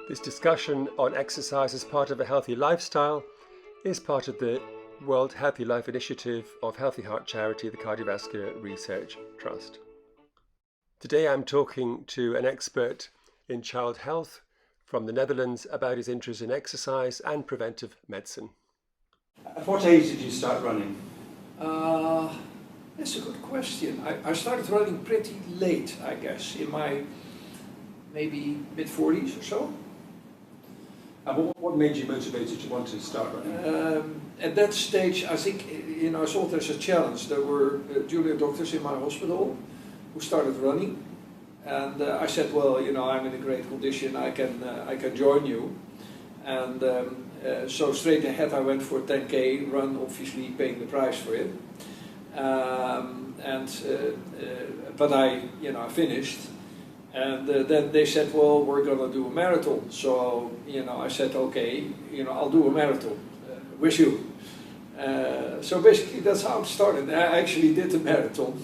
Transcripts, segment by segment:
This discussion on exercise as part of a healthy lifestyle is part of the World Healthy Life Initiative of Healthy Heart Charity, the Cardiovascular Research Trust. Today I'm talking to an expert in child health from the Netherlands about his interest in exercise and preventive medicine. At what age did you start running? That's a good question. I started running pretty late, I guess, in my maybe mid-40s or so. And what made you motivated to want to start running? At that stage, I think, I saw it as a challenge. There were junior doctors in my hospital who started running. And I said, well, I'm in a great condition, I can join you. And so straight ahead I went for a 10K run, obviously paying the price for it. But I finished. And then they said, well, we're going to do a marathon. So, I said, okay, I'll do a marathon with you. So basically that's how it started. I actually did a marathon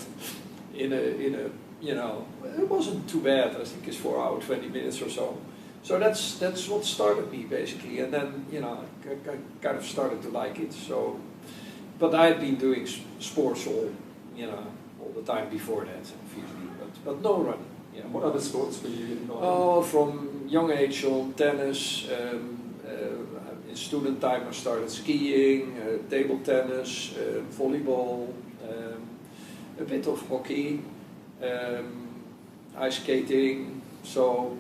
in a it wasn't too bad. I think it's 4 hours, 20 minutes or so. So that's what started me basically. And then, I kind of started to like it. So, but I had been doing sports all the time before that, obviously, but no running. Yeah. What other sports were you involved in? Oh, from young age on, tennis. In student time I started skiing, table tennis, volleyball, a bit of hockey, ice skating. So,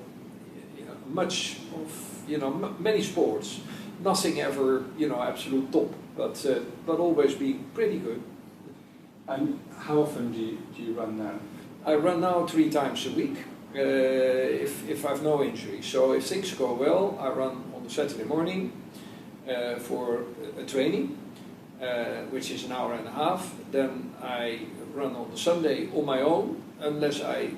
much of many sports. Nothing ever absolute top, but always being pretty good. And how often do you run now? I run now 3 times a week, if I have no injury. So if things go well, I run on the Saturday morning for a training, which is an hour and a half. Then I run on the Sunday on my own, unless I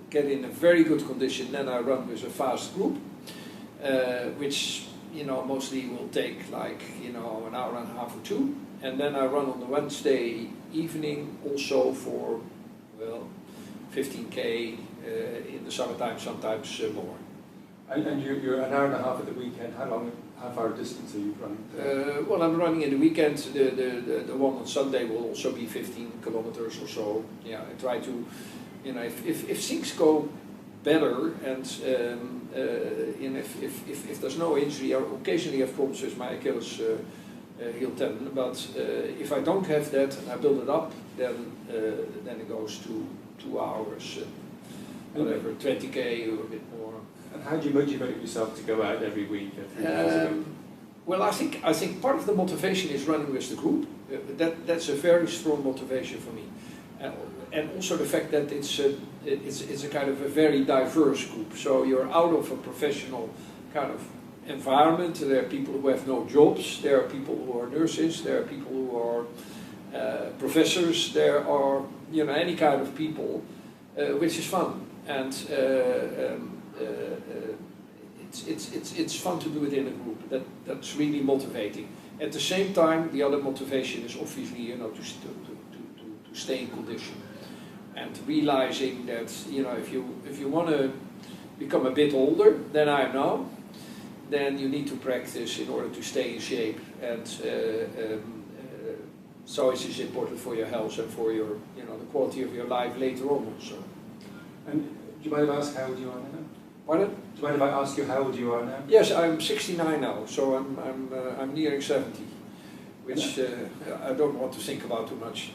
get in a very good condition. Then I run with a fast group, which mostly will take like an hour and a half or 2. And then I run on the Wednesday evening also for 15K in the summertime, sometimes more. And you're an hour and a half at the weekend. How far distance are you running? Well, I'm running in the weekend. The one on Sunday will also be 15 kilometers or so. Yeah, I try to, if things go better and if there's no injury, I occasionally have problems with my Achilles heel tendon. But if I don't have that and I build it up, then it goes to 2 hours, whatever, 20K or a bit more. And how do you motivate yourself to go out every week? Well, I think part of the motivation is running with the group. That's a very strong motivation for me, and also the fact that it's a kind of a very diverse group. So you're out of a professional kind of environment. There are people who have no jobs. There are people who are nurses. There are people who are professors. There are any kind of people, which is fun, and it's fun to do it in a group. That's really motivating. At the same time, the other motivation is obviously to stay in condition, and realizing that if you want to become a bit older than I am now, then you need to practice in order to stay in shape, and so it is important for your health and for your the quality of your life later on also. And do you mind if I ask how old you are now? Pardon? Do you mind if I ask you how old you are now? Yes, I'm 69 now, so I'm nearing 70, which I don't want to think about too much.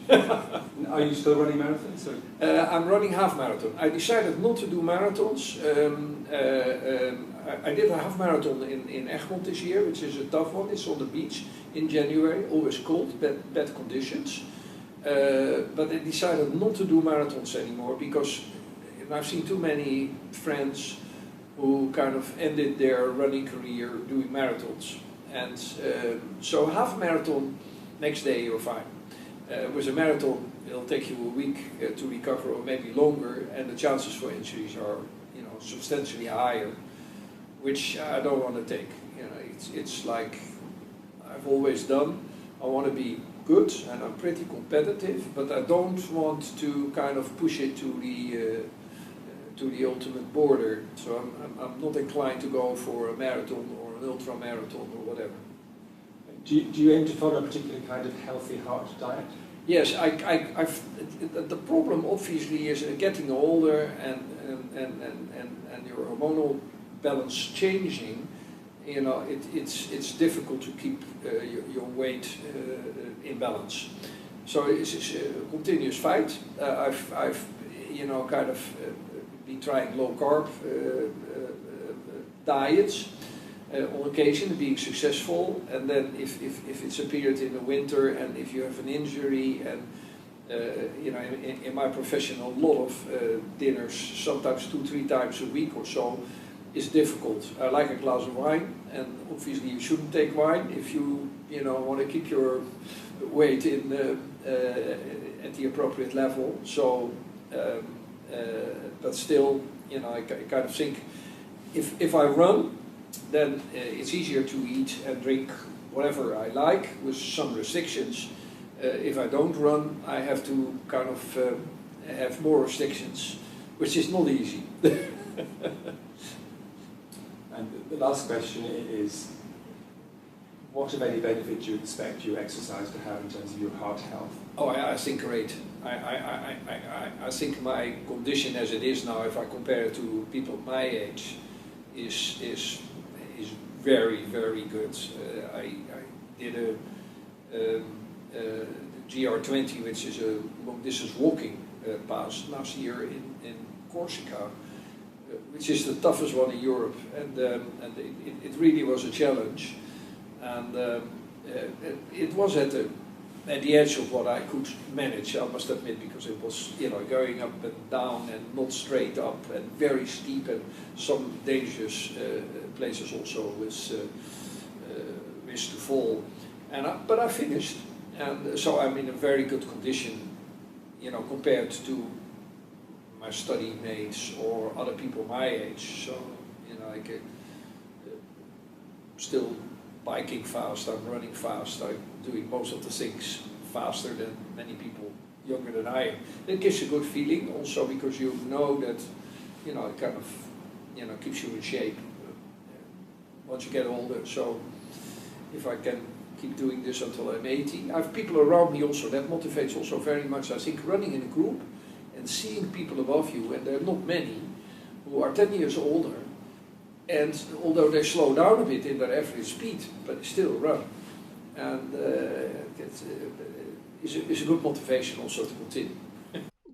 Are you still running marathons? I'm running half marathon. I decided not to do marathons. I did a half marathon in Egmond this year, which is a tough one. It's on the beach in January, always cold, bad conditions. But I decided not to do marathons anymore because I've seen too many friends who kind of ended their running career doing marathons. And so half marathon, next day you're fine. With a marathon, it'll take you a week to recover or maybe longer, and the chances for injuries are substantially higher, which I don't want to take. It's like I've always done. I want to be good and I'm pretty competitive, but I don't want to kind of push it to to the ultimate border. So I'm not inclined to go for a marathon or an ultra marathon or whatever. Do you aim to follow a particular kind of healthy heart diet? Yes, the problem obviously is getting older and your hormonal balance changing. You know, it's difficult to keep your weight in balance. So it's a continuous fight. I've you know, kind of been trying low carb diets on occasion, being successful, and then if it's a period in the winter and if you have an injury, and you know, in my profession a lot of dinners, sometimes 2-3 times a week or so, is difficult. I like a glass of wine, and obviously you shouldn't take wine if you know, want to keep your weight in at the appropriate level. So, but still, you know, I kind of think if I run, then it's easier to eat and drink whatever I like with some restrictions. If I don't run, I have to kind of have more restrictions, which is not easy. And the last question is, what, if any, benefit do you expect your exercise to have in terms of your heart health? Oh, I think great. I think my condition as it is now, if I compare it to people my age, is very, very good. I did a GR20, which is a long distance walking pass last year in Corsica, which is the toughest one in Europe, and it really was a challenge, and it was at the edge of what I could manage, I must admit, because it was, you know, going up and down and not straight up and very steep and some dangerous places also with risk to fall. But I finished, and so I'm in a very good condition, you know, compared to my study mates or other people my age. So, you know, I can still biking fast, I'm running fast, I'm doing most of the things faster than many people younger than I am. It gives a good feeling also, because you know that, you know, it kind of, you know, keeps you in shape once you get older. So if I can keep doing this until I'm 80, I have people around me also, that motivates also very much. I think running in a group and seeing people above you, and there are not many, who are 10 years older, and although they slow down a bit in their average speed, but they still run. And it's a good motivation also to continue.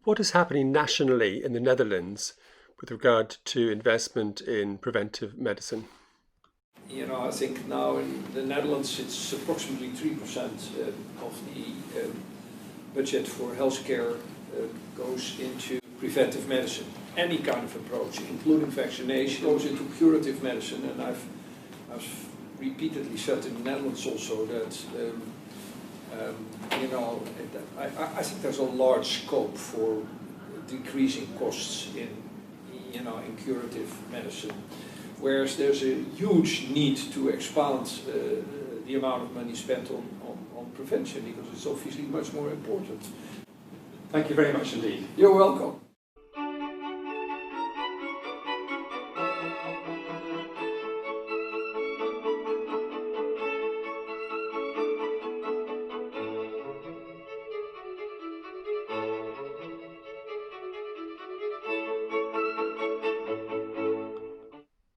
What is happening nationally in the Netherlands with regard to investment in preventive medicine? You know, I think now in the Netherlands it's approximately 3% of the budget for healthcare goes into preventive medicine. Any kind of approach, including vaccination, goes into curative medicine. And I've repeatedly said in the Netherlands also that you know, I think there's a large scope for decreasing costs in, you know, in curative medicine, whereas there's a huge need to expand the amount of money spent on prevention, because it's obviously much more important. Thank you very much indeed. You're welcome.